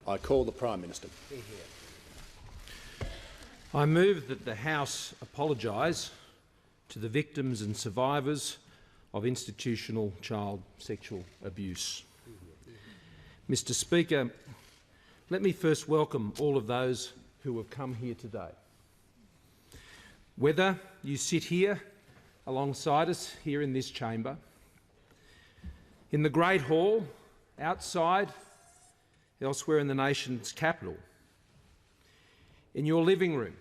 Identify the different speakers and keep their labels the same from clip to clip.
Speaker 1: I call the Prime Minister.
Speaker 2: I move that the House apologise to the victims and survivors of institutional child sexual abuse. Mr. Speaker, let me first welcome all of those who have come here today. Whether you sit here alongside us here in this chamber, in the Great Hall, outside, elsewhere in the nation's capital, in your living room,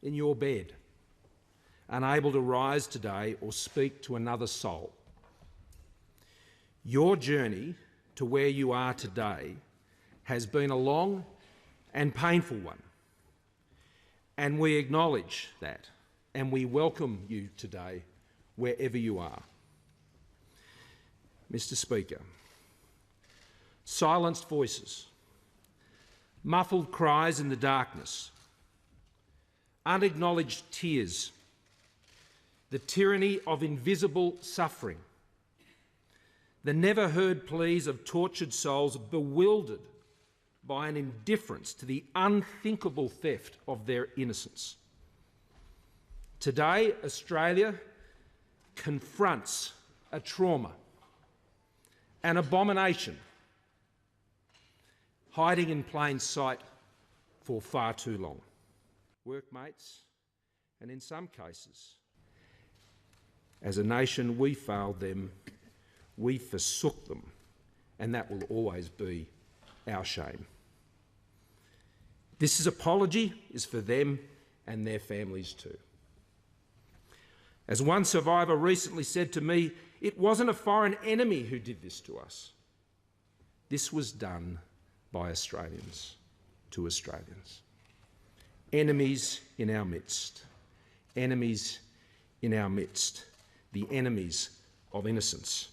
Speaker 2: in your bed, unable to rise today or speak to another soul. Your journey to where you are today has been a long and painful one, and we acknowledge that, and we welcome you today wherever you are. Mr. Speaker, silenced voices, muffled cries in the darkness, unacknowledged tears, the tyranny of invisible suffering, the never-heard pleas of tortured souls bewildered by an indifference to the unthinkable theft of their innocence. Today, Australia confronts a trauma, an abomination, hiding in plain sight for far too long. Workmates, and in some cases, as a nation we failed them, we forsook them, and that will always be our shame. This apology is for them and their families too. As one survivor recently said to me, it wasn't a foreign enemy who did this to us. This was done by Australians to Australians. Enemies in our midst. Enemies in our midst. The enemies of innocence.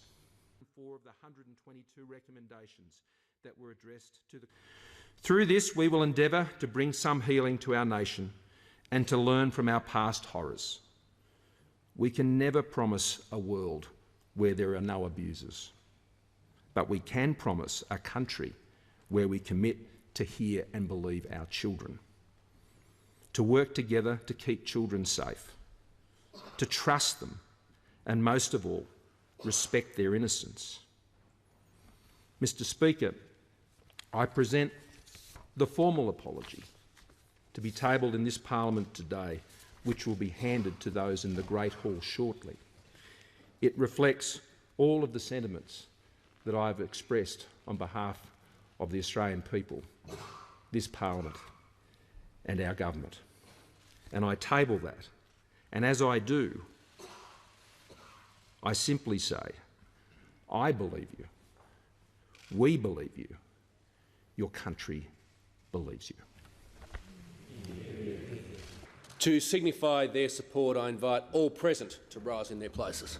Speaker 2: 4 of the 122 recommendations that were addressed to the... Through this, we will endeavour to bring some healing to our nation and to learn from our past horrors. We can never promise a world where there are no abusers, but we can promise a country where we commit to hear and believe our children, to work together to keep children safe, to trust them, and most of all, respect their innocence. Mr. Speaker, I present the formal apology to be tabled in this Parliament today, which will be handed to those in the Great Hall shortly. It reflects all of the sentiments that I have expressed on behalf of the Australian people, this Parliament and our government. And I table that. And as I do, I simply say, I believe you, we believe you, your country believes you.
Speaker 1: To signify their support, I invite all present to rise in their places.